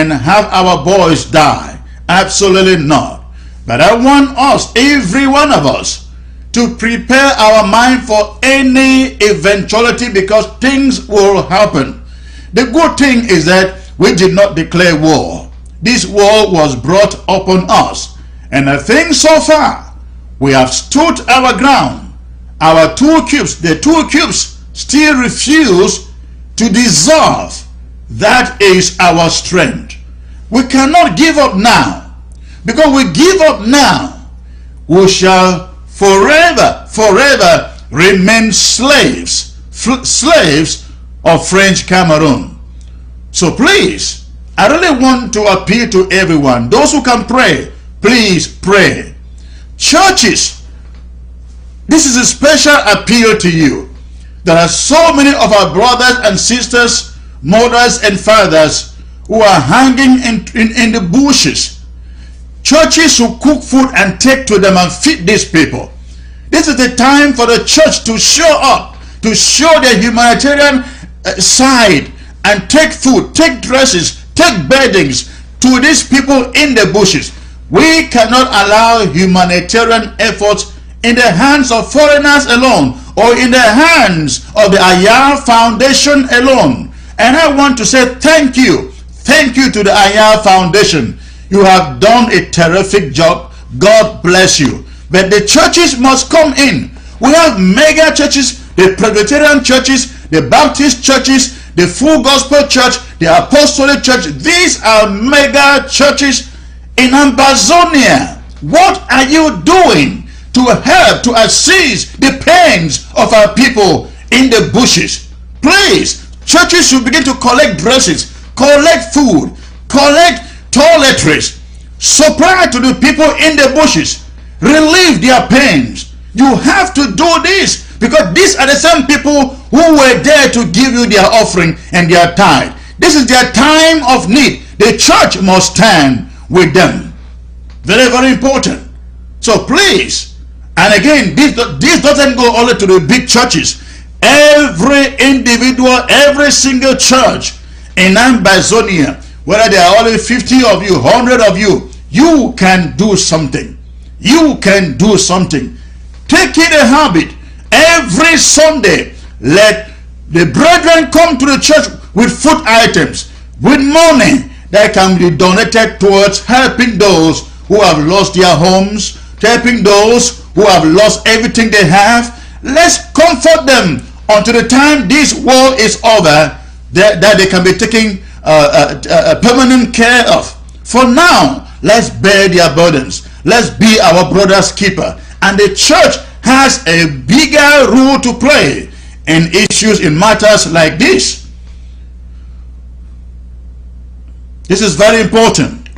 and have our boys die. Absolutely not. But I want us, every one of us, to prepare our mind for any eventuality, because things will happen. The good thing is that we did not declare war. This war was brought upon us. And I think so far we have stood our ground. Our the two cubes still refuse to dissolve. That is our strength. We cannot give up now, because we give up now, we shall forever remain slaves of French Cameroon. So please, I really want to appeal to everyone. Those who can pray, please pray. Churches, this is a special appeal to you. There are so many of our brothers and sisters, mothers and fathers who are hanging in the bushes. Churches who cook food and take to them and feed these people. This is the time for the church to show up, to show their humanitarian side, and take food, take dresses, take beddings to these people in the bushes. We cannot allow humanitarian efforts in the hands of foreigners alone, or in the hands of the Ayar Foundation alone. And I want to say thank you to the Ayar Foundation. You have done a terrific job. God bless you. But the churches must come in. We have mega churches, the Presbyterian churches, the Baptist churches, the Full Gospel Church, the Apostolic Church. These are mega churches in Ambazonia. What are you doing to help, to assist the pains of our people in the bushes? Please, churches should begin to collect dresses, collect food, collect toiletries, supply to the people in the bushes, relieve their pains. You have to do this, because these are the same people who were there to give you their offering and their tithe. This is their time of need. The church must stand with them. Very, very important. So please, and again, this doesn't go only to the big churches. Every individual, every single church in Ambazonia, whether there are only 50 of you, 100 of you, you can do something. You can do something. Take it a habit. Every Sunday, let the brethren come to the church with food items, with money that can be donated towards helping those who have lost their homes, helping those who have lost everything they have. Let's comfort them until the time this war is over, that they can be taken permanent care of. For now, let's bear their burdens. Let's be our brother's keeper. And the church has a bigger role to play in issues, in matters like this. This is very important.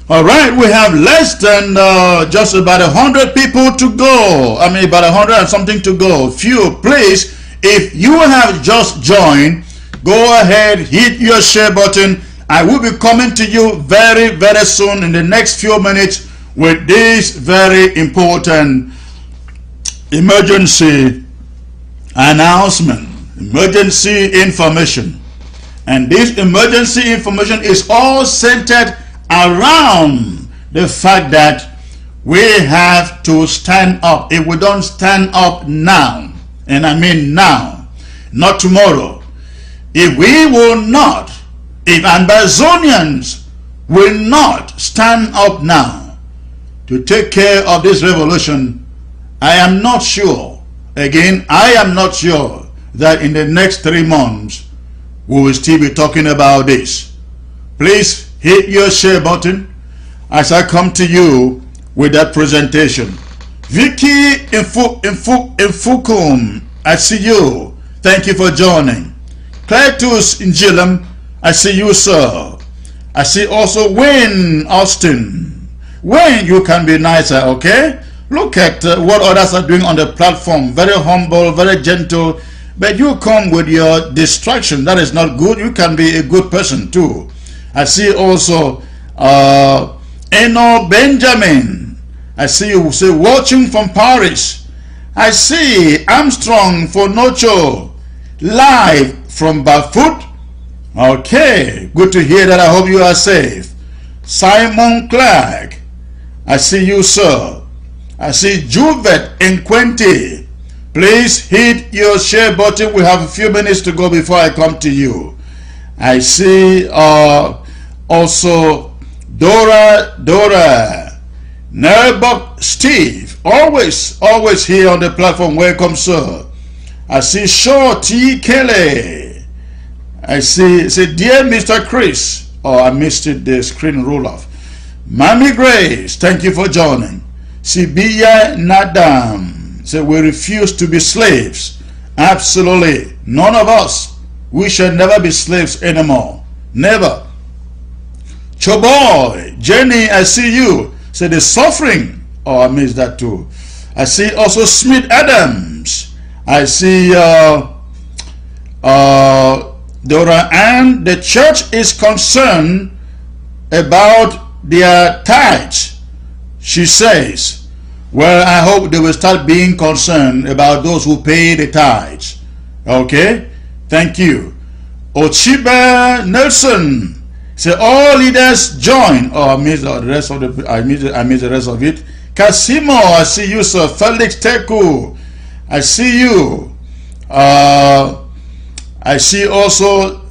All right, we have less than just about 100 people to go. I mean, about 100 and something to go. Few, please, if you have just joined, go ahead, hit your share button. I will be coming to you very, very soon in the next few minutes with this very important emergency announcement, emergency information. And this emergency information is all centered around the fact that we have to stand up. If we don't stand up now, and I mean now, not tomorrow, if we will not, if Ambazonians will not stand up now to take care of this revolution, I am not sure, again, I am not sure that in the next 3 months we will still be talking about this. Please hit your share button as I come to you with that presentation. Vicky Infukum, I see you. Thank you for joining. Cletus Njilam, I see you, sir. I see also Wayne Austin. Wayne, you can be nicer, okay? Look at what others are doing on the platform. Very humble, very gentle. But you come with your distraction. That is not good. You can be a good person too. I see also Eno Benjamin. I see you say watching from Paris. I see Armstrong for Nocho live from Bafoot. Okay, good to hear that. I hope you are safe. Simon Clark, I see you, sir. I see Juvet and Quenty. Please hit your share button. We have a few minutes to go before I come to you. I see also Dora, Nerbok Steve, always here on the platform. Welcome, sir. I see Shaw T. Kelly. I see, dear Mr. Chris. Oh, I missed it, the screen roll off. Mammy Grace, thank you for joining. Sibiya Nadam. So we refuse to be slaves. Absolutely. None of us. We shall never be slaves anymore. Never. Choboy, Jenny, I see you. Say the suffering. Oh, I missed that too. I see also Smith Adams. I see Dora Ann. The church is concerned about their tithes. She says, well, I hope they will start being concerned about those who pay the tithes. Okay? Thank you. Ochiba Nelson. Say all leaders join. Oh, I missed the rest of the I missed the rest of it. Casimo, I see you, sir. Felix Teku, I see you. I see also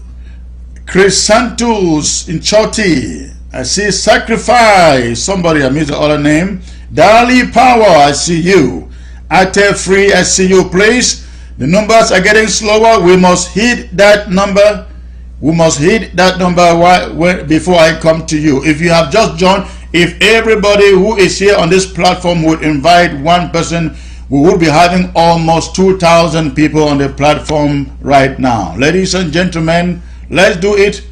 Chris Santos in Choti. I see Sacrifice. Somebody, I missed the other name. Dali Power, I see you. Ate Free, I see you. Please, the numbers are getting slower. We must hit that number. We must hit that number before I come to you. If you have just joined, if everybody who is here on this platform would invite one person, we will be having almost 2,000 people on the platform right now. Ladies and gentlemen, let's do it.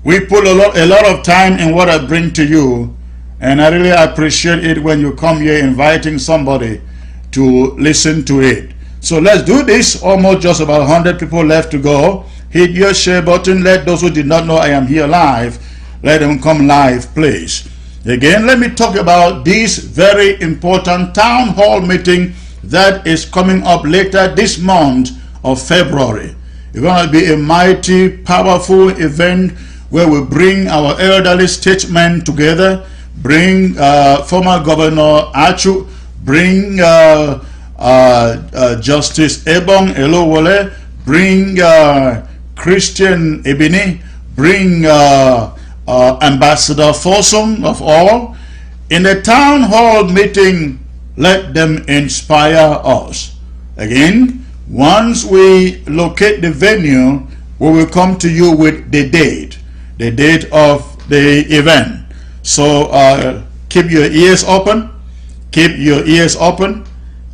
We put a lot of time in what I bring to you. And I really appreciate it when you come here inviting somebody to listen to it. So let's do this. Almost just about 100 people left to go. Hit your share button. Let those who did not know I am here live, let them come live, please. Again, let me talk about this very important town hall meeting that is coming up later this month of February. It's going to be a mighty, powerful event where we bring our elderly statesmen together, bring former Governor Achu, bring Justice Ebong Elowole, bring Christian Ebini, bring Ambassador Fossum of all. In the town hall meeting, let them inspire us. Again, once we locate the venue, we will come to you with the date of the event. So keep your ears open,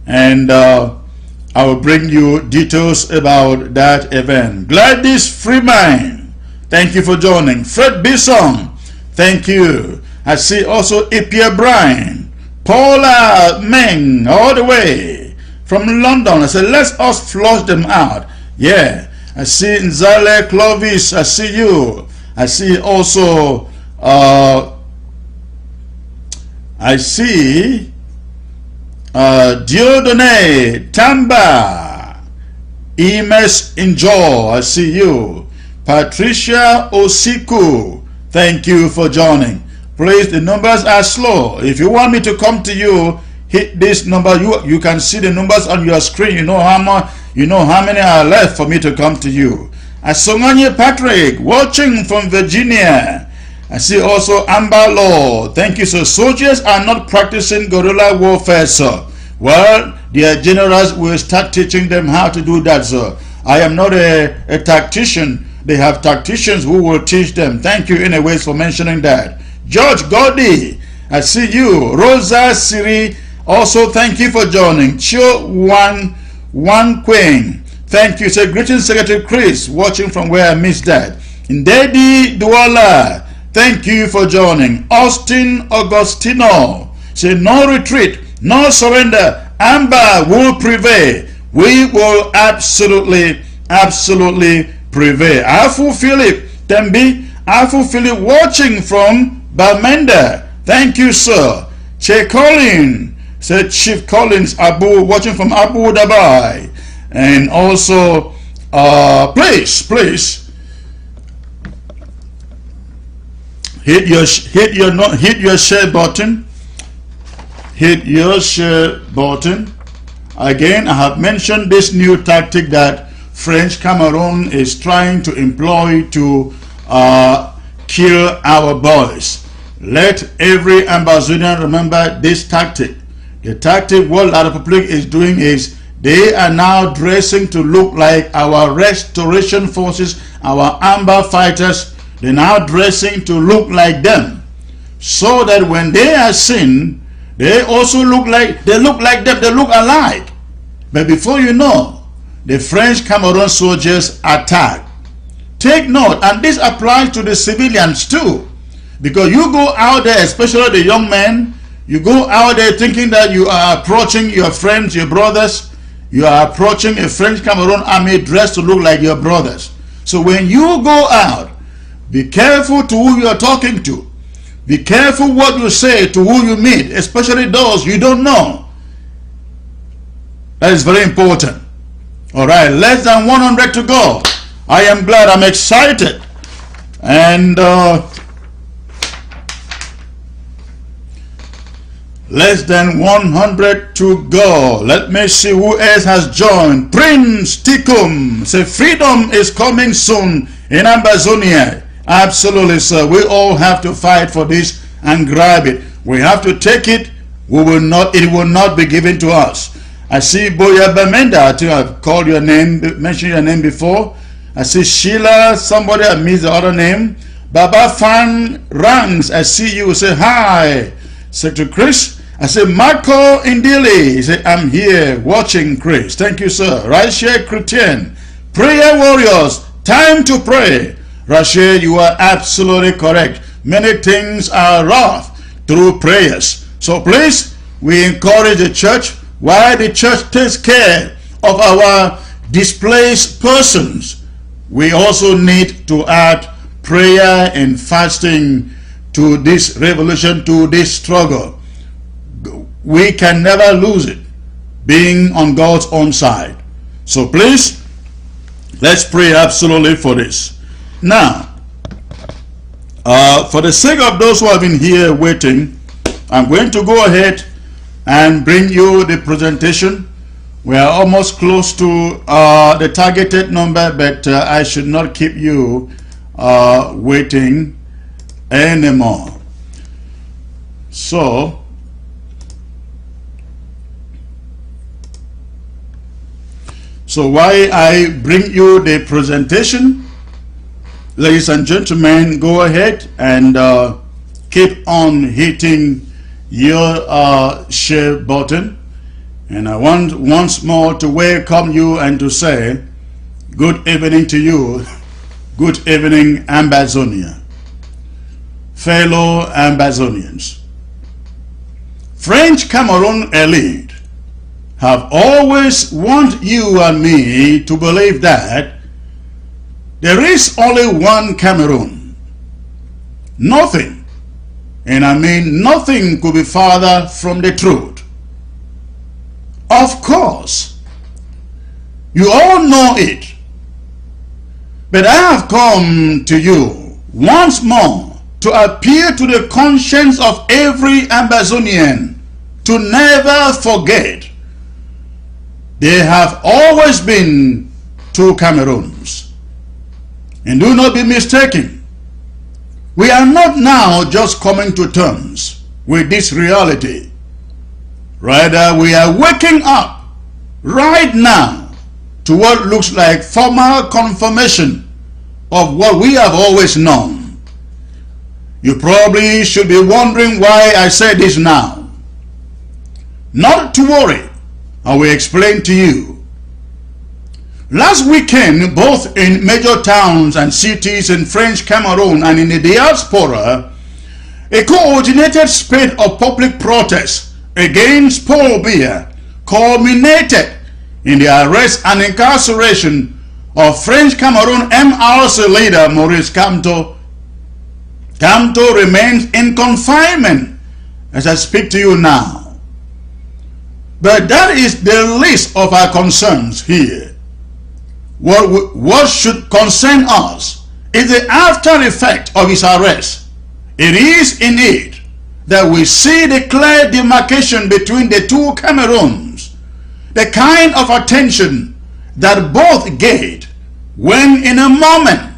and I will bring you details about that event. Gladys Freeman, thank you for joining. Fred Bisson, thank you. I see also Ipia Bryan, Paula Meng, all the way from London. I said, let us flush them out. Yeah, I see Nzale Clovis, I see you. I see also I see Diodone Tamba, Imes Injo, I see you. Patricia Osiku, thank you for joining. Please, the numbers are slow. If you want me to come to you, hit this number. You can see the numbers on your screen. You know how many are left for me to come to you. Asonganye Patrick, watching from Virginia. I see also Amber Law. Thank you, sir. Soldiers are not practicing guerrilla warfare, sir. Well, their generals will start teaching them how to do that, sir. I am not a tactician. They have tacticians who will teach them. Thank you anyways for mentioning that. George Gordy, I see you. Rosa Siri, also thank you for joining. Chio Wan Queen, thank you. Say greetings, Secretary Chris, watching from where I missed that. Ndedi Douala, thank you for joining. Austin Augustino, say no retreat, no surrender. Amber will prevail. We will absolutely prevail. Afu Philip Tembi, Afu Philip watching from Balmenda. Thank you, sir. Che Colin, said Chief Collins Abu, watching from Abu Dhabi. And also, please, hit your share button. Hit your share button. Again, I have mentioned this new tactic that French Cameroon is trying to employ to kill our boys. Let every Ambazonian remember this tactic. The tactic what La Republic is doing is they are now dressing to look like our restoration forces, our amber fighters. They're now dressing to look like them, so that when they are seen, they also look like them. They look alike. But before you know, the French Cameroon soldiers attack. Take note, and this applies to the civilians too, because you go out there, especially the young men, you go out there thinking that you are approaching your friends, your brothers. You are approaching a French Cameroon army dressed to look like your brothers. So when you go out, be careful to who you are talking to. Be careful what you say to who you meet, especially those you don't know. That is very important. All right, less than 100 to go. I am glad, I'm excited. And less than 100 to go. Let me see who else has joined. Prince Tikum say freedom is coming soon in Ambazonia. Absolutely, sir. We all have to fight for this and grab it. We have to take it. We will not. It will not be given to us. I see Boya Bamenda. I think I've called your name, mentioned your name before. I see Sheila. Somebody I missed the other name. Baba Fan Rangs. I see you. Say hi. Say to Chris. I say Marco Indili. He say I'm here watching Chris. Thank you, sir. Rachel Christian. Prayer warriors. Time to pray. Rachel, you are absolutely correct. Many things are rough through prayers. So please, we encourage the church, while the church takes care of our displaced persons, we also need to add prayer and fasting to this revolution, to this struggle. We can never lose it, being on God's own side. So please, let's pray absolutely for this. Now, for the sake of those who have been here waiting, I'm going to go ahead and bring you the presentation. We are almost close to the targeted number, but I should not keep you waiting anymore. So while I bring you the presentation, ladies and gentlemen, go ahead and keep on hitting your share button. And I want once more to welcome you and to say good evening to you. Good evening, Ambazonia. Fellow Ambazonians. French Cameroon elite have always wanted you and me to believe that there is only one Cameroon. Nothing, and I mean nothing, could be farther from the truth. Of course, you all know it, but I have come to you once more to appeal to the conscience of every Ambazonian to never forget there have always been two Cameroons. And do not be mistaken, we are not now just coming to terms with this reality. Rather, we are waking up right now to what looks like formal confirmation of what we have always known. You probably should be wondering why I say this now. Not to worry, I will explain to you. Last weekend, both in major towns and cities in French Cameroon and in the diaspora, a coordinated spate of public protests against Paul Biya culminated in the arrest and incarceration of French Cameroon MRC leader Maurice Kamto. Kamto remains in confinement as I speak to you now. But that is the least of our concerns here. What should concern us is the after effect of his arrest. It is in it that we see the clear demarcation between the two Cameroons, the kind of attention that both get when in a moment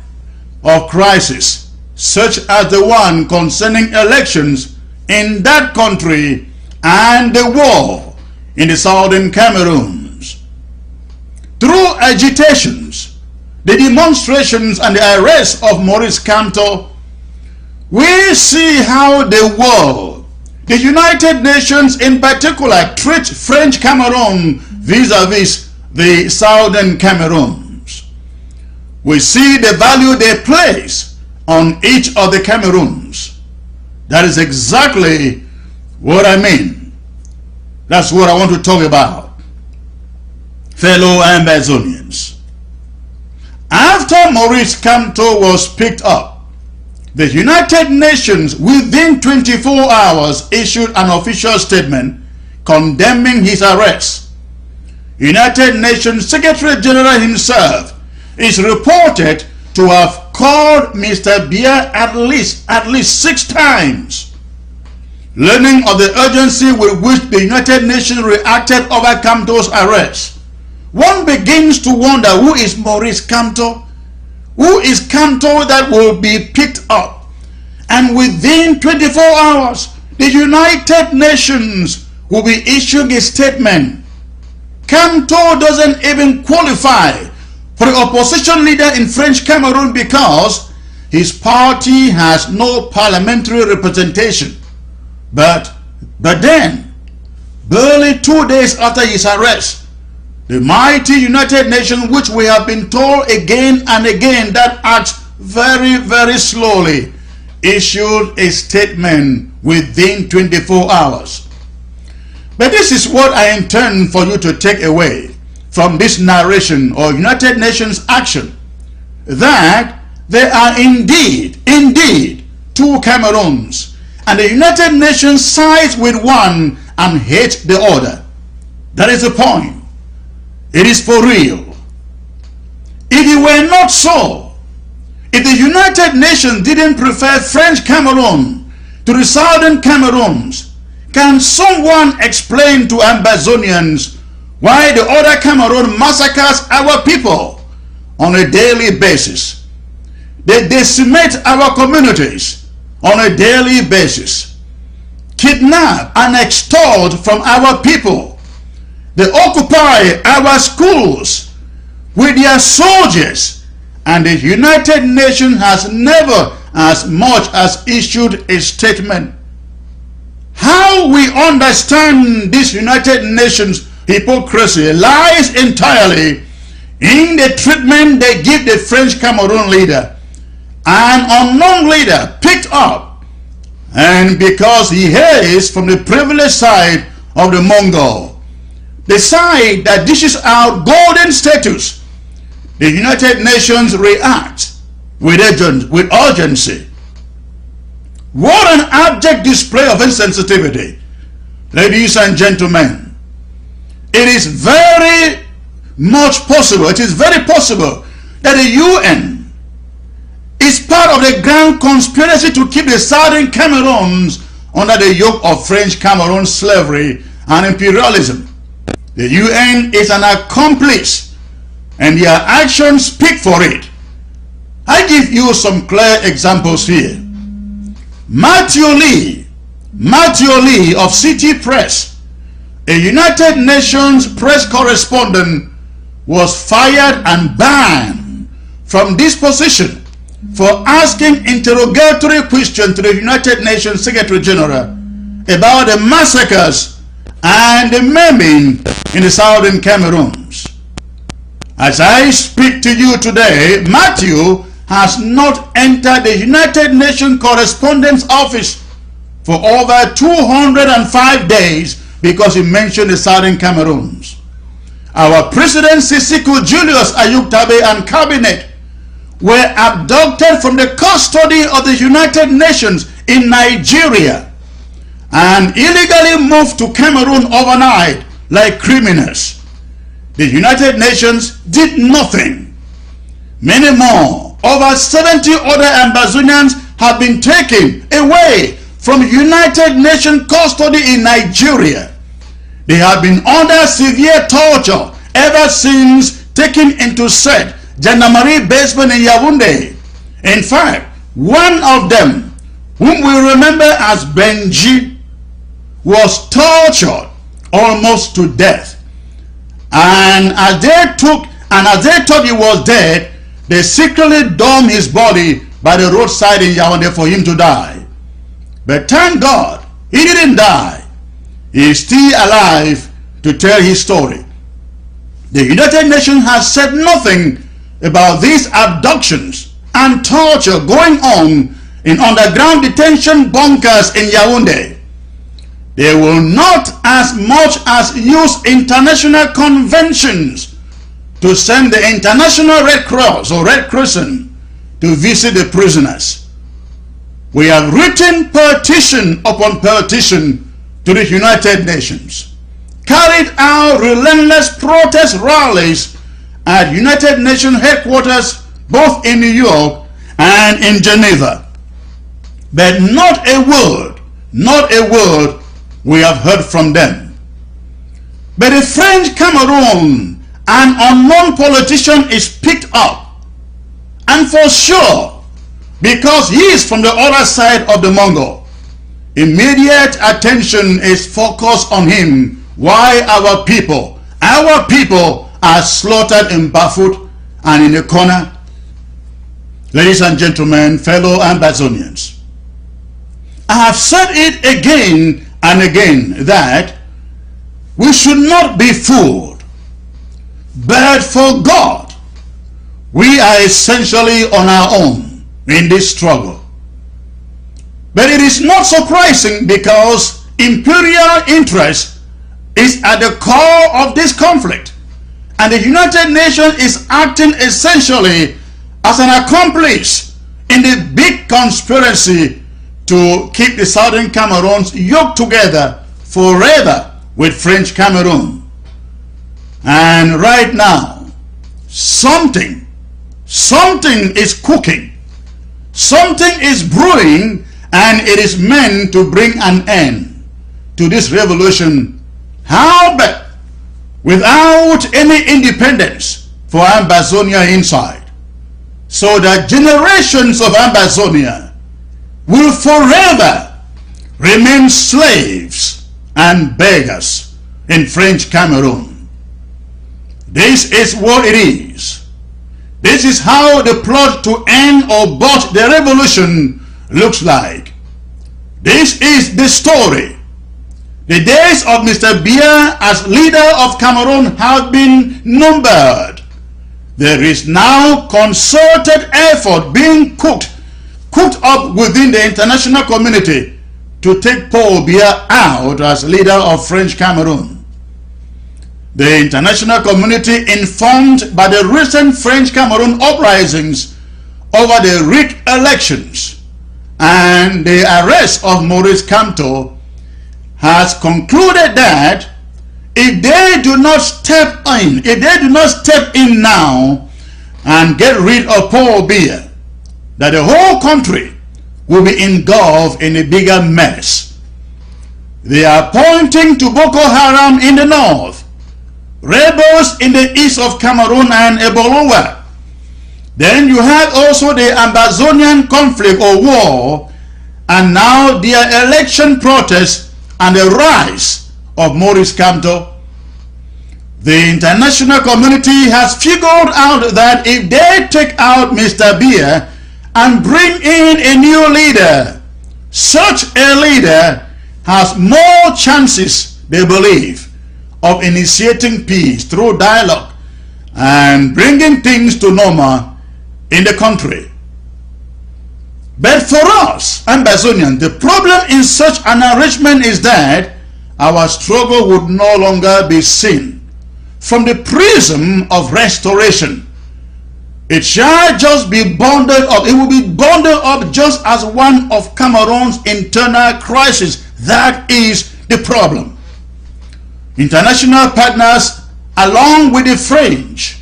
of crisis, such as the one concerning elections in that country and the war in the southern Cameroons. Through agitations, the demonstrations and the arrest of Maurice Kamto, we see how the world, the United Nations in particular, treats French Cameroon vis-a-vis the southern Cameroons. We see the value they place on each of the Cameroons. That is exactly what I mean. That's what I want to talk about, fellow Amazonians. After Maurice Kamto was picked up, the United Nations within 24 hours issued an official statement condemning his arrest. United Nations Secretary General himself is reported to have called Mr. Biya at least 6 times. Learning of the urgency with which the United Nations reacted over Kamto's arrest, one begins to wonder, who is Maurice Kamto? Who is Kamto that will be picked up? And within 24 hours, the United Nations will be issuing a statement. Kamto doesn't even qualify for the opposition leader in French Cameroon because his party has no parliamentary representation. But then, barely 2 days after his arrest, the mighty United Nations, which we have been told again and again that acts very, very slowly, issued a statement within 24 hours. But this is what I intend for you to take away from this narration or United Nations action, that there are indeed two Cameroons, and the United Nations sides with one and hates the other. That is the point. It is for real. If it were not so, if the United Nations didn't prefer French Cameroon to the southern Cameroons, can someone explain to Amazonians why the other Cameroon massacres our people on a daily basis? They decimate our communities on a daily basis, kidnap and extort from our people. They occupy our schools with their soldiers, and the United Nations has never as much as issued a statement. How we understand this United Nations hypocrisy lies entirely in the treatment they give the French Cameroon leader, an unknown leader picked up, and because he hails from the privileged side of the Mongol, the side that dishes out golden status, the United Nations reacts with urgency. What an abject display of insensitivity, ladies and gentlemen. It is very much possible, it is very possible that the UN is part of the grand conspiracy to keep the southern Cameroons under the yoke of French Cameroon slavery and imperialism. The UN is an accomplice, and their actions speak for it. I give you some clear examples here. Matthew Lee of City Press, a United Nations press correspondent, was fired and banned from this position for asking interrogatory questions to the United Nations Secretary General about the massacres and the maiming in the southern Cameroons. As I speak to you today, Matthew has not entered the United Nations Correspondent's Office for over 205 days because he mentioned the southern Cameroons. Our President Sisiko Julius Ayuktabe and cabinet were abducted from the custody of the United Nations in Nigeria and illegally moved to Cameroon overnight like criminals. The United Nations did nothing. Many more, over 70 other Amazonians have been taken away from United Nations custody in Nigeria. They have been under severe torture ever since taken into said Janamari basement in Yaoundé. In fact, one of them, whom we remember as Benji, was tortured almost to death. And as they thought he was dead, they secretly dumped his body by the roadside in Yaoundé for him to die. But thank God, he didn't die. He is still alive to tell his story. The United Nations has said nothing about these abductions and torture going on in underground detention bunkers in Yaoundé. They will not as much as use international conventions to send the International Red Cross or Red Crescent to visit the prisoners. We have written petition upon petition to the United Nations, carried out relentless protest rallies at United Nations headquarters both in New York and in Geneva. But not a word we have heard from them. But the French Cameroon, an unknown politician, is picked up, and for sure, because he is from the other side of the Mongol, immediate attention is focused on him. Why our people are slaughtered in Bafut and in the corner. Ladies and gentlemen, fellow Ambazonians, I have said it again and again that we should not be fooled. But for God, we are essentially on our own in this struggle. But it is not surprising, because imperial interest is at the core of this conflict, and the United Nations is acting essentially as an accomplice in the big conspiracy to keep the Southern Cameroons yoked together forever with French Cameroon. And right now, something is cooking. Something is brewing, and it is meant to bring an end to this revolution. However, without any independence for Ambazonia inside, so that generations of Ambazonia will forever remain slaves and beggars in French Cameroon. This is what it is. This is how the plot to end or botch the revolution looks like. This is the story. The days of Mr. Biya as leader of Cameroon have been numbered. There is now concerted effort being cooked up within the international community to take Paul Biya out as leader of French Cameroon. The international community, informed by the recent French Cameroon uprisings over the rigged elections and the arrest of Maurice Kamto, has concluded that if they do not step in now and get rid of Paul Biya, that the whole country will be engulfed in a bigger mess. They are pointing to Boko Haram in the north, rebels in the east of Cameroon and Ebolowa. Then you have also the Ambazonian conflict or war, and now their election protests and the rise of Maurice Kamto. The international community has figured out that if they take out Mr. Biya and bring in a new leader, such a leader has more chances, they believe, of initiating peace through dialogue and bringing things to normal in the country. But for us, Ambazonians, the problem in such an arrangement is that our struggle would no longer be seen from the prism of restoration. It shall just be bundled up. It will be bundled up just as one of Cameroon's internal crises. That is the problem. International partners, along with the French,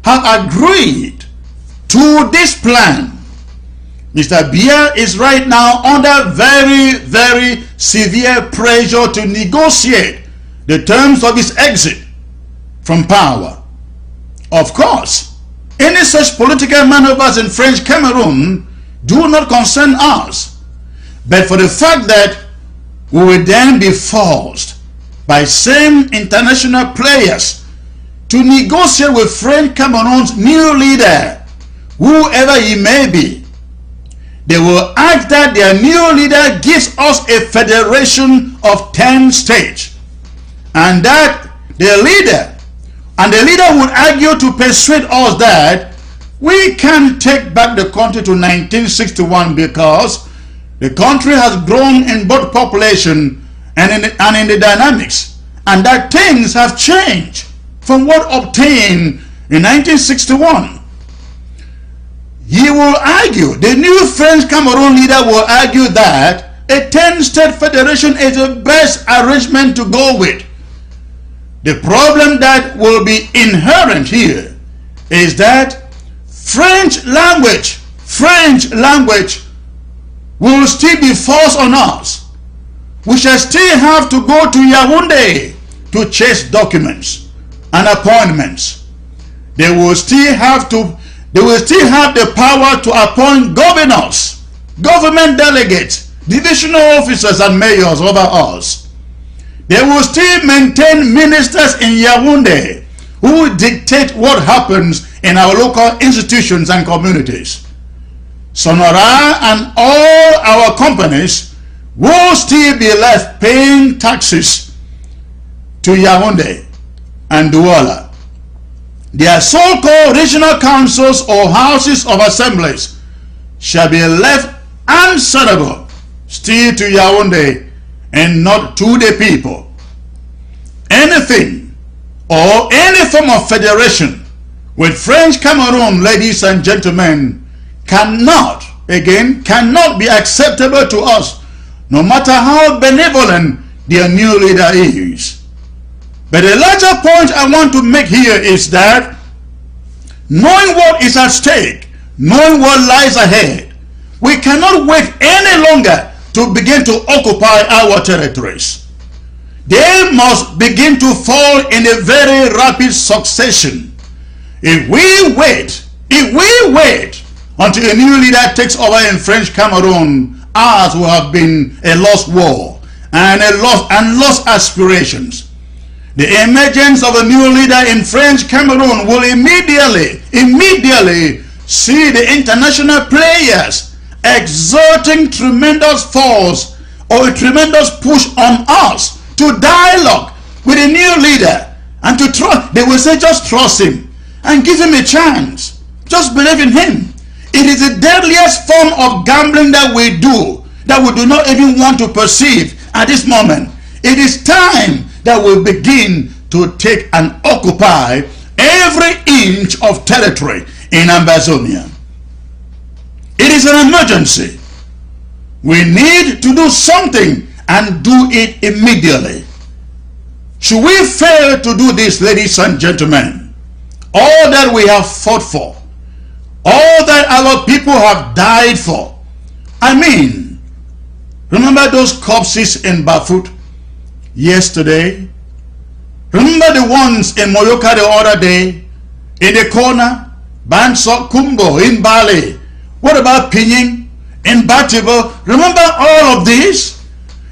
have agreed to this plan. Mr. Biya is right now under very, very severe pressure to negotiate the terms of his exit from power. Of course, any such political maneuvers in French Cameroon do not concern us, but for the fact that we will then be forced by same international players to negotiate with French Cameroon's new leader, whoever he may be. They will ask that their new leader gives us a federation of 10 states, and that the leader would argue to persuade us that we can take back the country to 1961 because the country has grown in both population and in the dynamics, and that things have changed from what obtained in 1961. He will argue, the new French Cameroon leader will argue that a 10-state federation is the best arrangement to go with. The problem that will be inherent here is that French language will still be forced on us. We shall still have to go to Yaoundé to chase documents and appointments. They will still have the power to appoint governors, government delegates, divisional officers and mayors over us. They will still maintain ministers in Yaoundé who dictate what happens in our local institutions and communities. Sonora and all our companies will still be left paying taxes to Yaoundé and Douala. Their so-called regional councils or houses of assemblies shall be left answerable still to Yaoundé and not to the people. Anything or any form of federation with French Cameroon, ladies and gentlemen, cannot be acceptable to us, no matter how benevolent their new leader is. But the larger point I want to make here is that knowing what is at stake, knowing what lies ahead, we cannot wait any longer to begin to occupy our territories. They must begin to fall in a very rapid succession. If we wait until a new leader takes over in French Cameroon, ours will have been a lost war and lost aspirations. The emergence of a new leader in French Cameroon will immediately see the international players exerting tremendous force or a tremendous push on us to dialogue with a new leader and to trust. They will say, just trust him and give him a chance. Just believe in him. It is the deadliest form of gambling that we do not even want to perceive at this moment. It is time that we begin to take and occupy every inch of territory in Ambazonia. It is an emergency. We need to do something and do it immediately. Should we fail to do this, ladies and gentlemen, all that we have fought for, all that our people have died for, I mean, remember those corpses in Bafut yesterday? Remember the ones in Moyoka the other day? In the corner? Bansok Kumbo in Bali? What about Pinyin in Batibo? Remember all of these?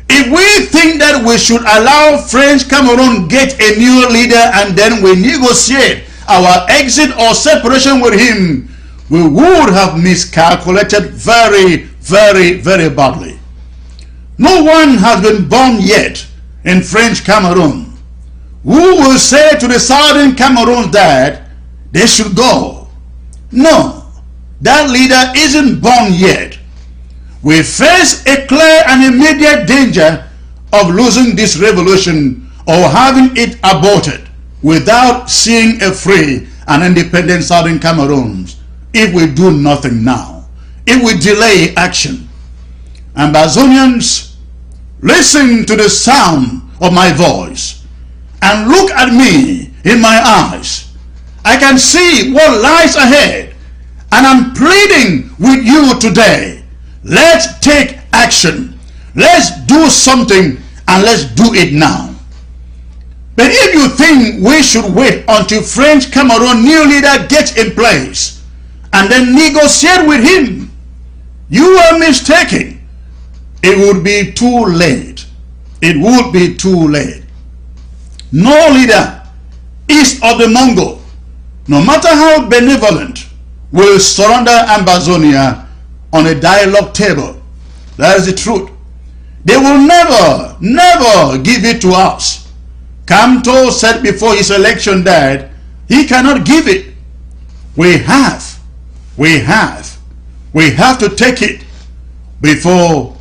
If we think that we should allow French Cameroon get a new leader and then we negotiate our exit or separation with him, we would have miscalculated very, very, very badly. No one has been born yet in French Cameroon who will say to the southern Cameroons that they should go. No, that leader isn't born yet. We face a clear and immediate danger of losing this revolution or having it aborted without seeing a free and independent southern Cameroons if we do nothing now, if we delay action. Ambazonians, listen to the sound of my voice and look at me in my eyes. I can see what lies ahead. And I'm pleading with you today. Let's take action. Let's do something, and let's do it now. But if you think we should wait until French Cameroon new leader gets in place and then negotiate with him, you are mistaken. It would be too late. It would be too late. No leader east of the Mongol, no matter how benevolent, will surrender Ambazonia on a dialogue table. That is the truth. They will never, never give it to us. Kamto said before his election that he cannot give it. We have to take it before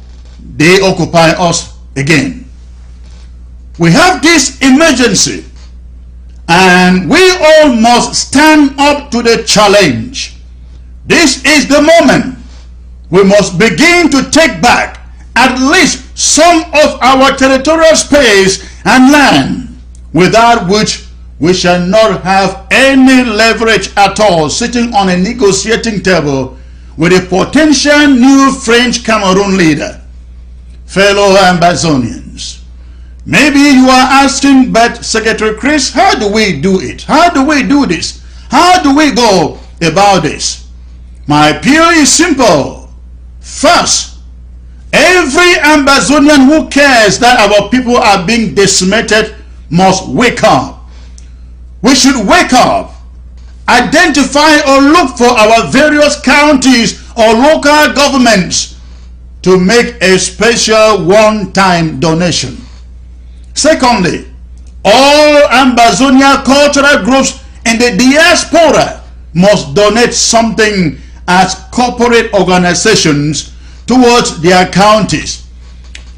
they occupy us again. We have this emergency, and we all must stand up to the challenge. This is the moment. We must begin to take back at least some of our territorial space and land, without which we shall not have any leverage at all sitting on a negotiating table with a potential new French Cameroon leader. Fellow Ambazonians, maybe you are asking, but Secretary Chris, how do we do it? How do we do this? How do we go about this? My appeal is simple. First, every Ambazonian who cares that our people are being decimated must wake up. We should wake up, identify or look for our various counties or local governments to make a special one-time donation. Secondly, all Ambazonia cultural groups in the diaspora must donate something as corporate organizations towards their counties.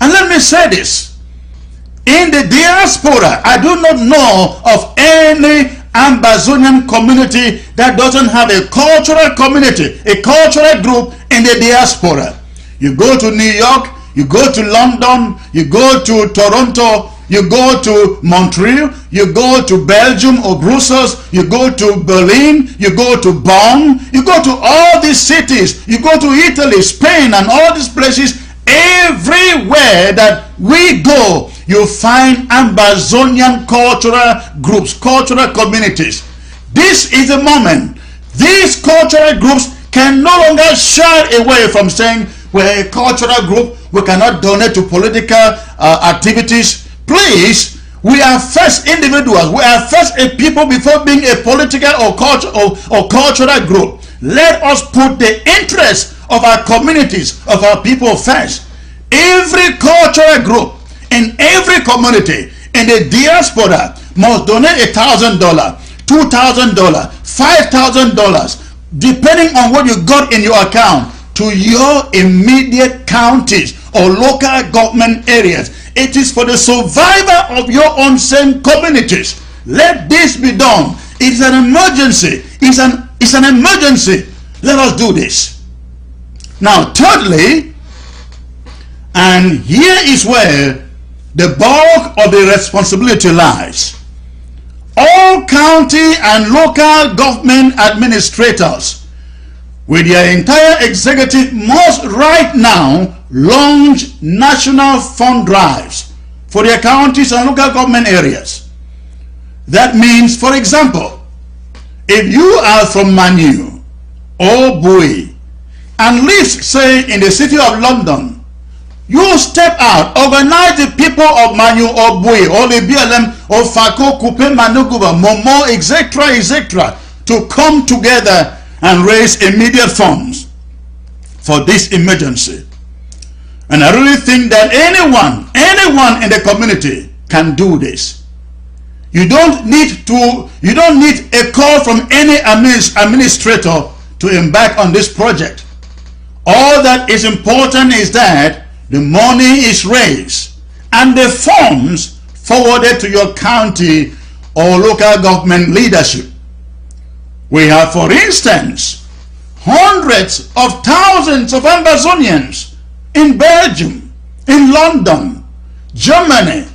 And let me say this, in the diaspora, I do not know of any Ambazonian community that doesn't have a cultural community, a cultural group in the diaspora. You go to New York, you go to London, you go to Toronto, you go to Montreal, you go to Belgium or Brussels, you go to Berlin, you go to Bonn, you go to all these cities, you go to Italy, Spain, and all these places. Everywhere that we go, you find Ambazonian cultural groups, cultural communities. This is the moment. These cultural groups can no longer shy away from saying, we're a cultural group, we cannot donate to political activities. Please, we are first individuals, we are first a people before being a political or cultural group. Let us put the interests of our communities, of our people first. Every cultural group in every community in the diaspora must donate $1,000, $2,000, $5,000, depending on what you got in your account, to your immediate counties or local government areas. It is for the survival of your own same communities. Let this be done. It's an emergency. It's an emergency. Let us do this. Now, thirdly, and here is where the bulk of the responsibility lies. All county and local government administrators with their entire executive must right now launch national fund drives for their counties and local government areas. That means, for example, if you are from Manu or Bui and live, say, in the city of London, you step out, organize the people of Manu or Bui or the BLM or Fako, Kupe, Manuguba, Momo, etc., to come together and raise immediate funds for this emergency. And I really think that anyone in the community can do this. You don't need a call from any administrator to embark on this project. All that is important is that the money is raised and the funds forwarded to your county or local government leadership. We have, for instance, hundreds of thousands of Ambazonians in Belgium, in London, Germany,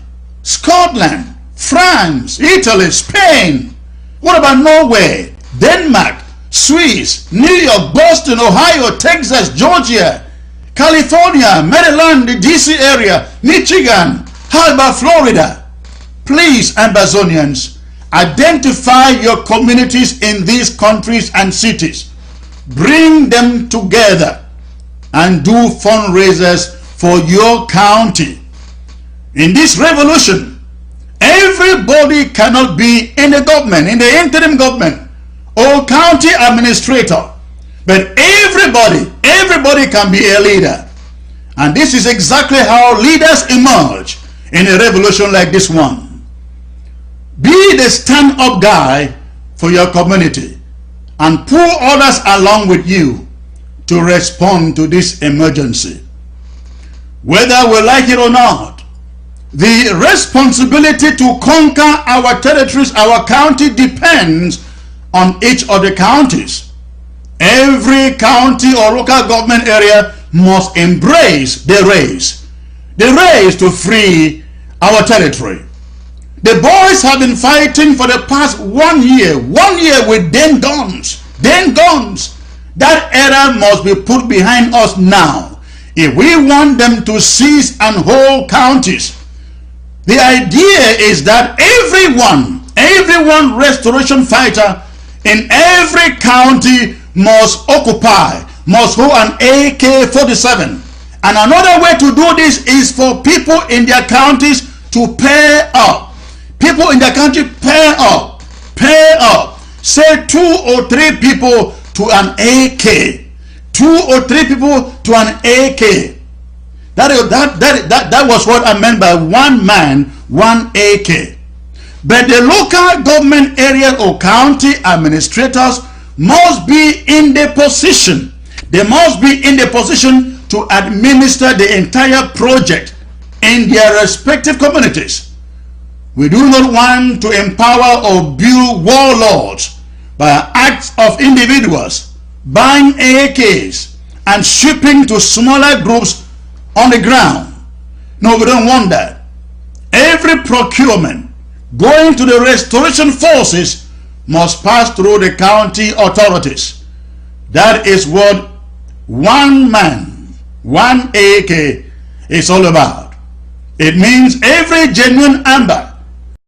Scotland, France, Italy, Spain. What about Norway, Denmark, Swiss, New York, Boston, Ohio, Texas, Georgia, California, Maryland, the DC area, Michigan, Alba, Florida. Please, Amazonians, identify your communities in these countries and cities. Bring them together and do fundraisers for your county. In this revolution, everybody cannot be in the government, in the interim government, or county administrator, but everybody can be a leader. And this is exactly how leaders emerge in a revolution like this one. Be the stand-up guy for your community and pull others along with you to respond to this emergency. Whether we like it or not, the responsibility to conquer our territories, our county, depends on each of the counties. Every county or local government area must embrace the race to free our territory. The boys have been fighting for the past 1 year with den guns. That era must be put behind us now if we want them to seize and hold counties. The idea is that everyone restoration fighter in every county must hold an AK-47. And another way to do this is for people in their counties to pair up. People in their country pair up. Say 2 or 3 people to an AK. 2 or 3 people to an AK. That was what I meant by one man, one AK. But the local government area or county administrators must be in the position. They must be in the position to administer the entire project in their respective communities. We do not want to empower or build warlords by acts of individuals buying AKs and shipping to smaller groups on the ground. No, we don't want that. Every procurement going to the restoration forces must pass through the county authorities. That is what one man, one AK is all about. It means every genuine amber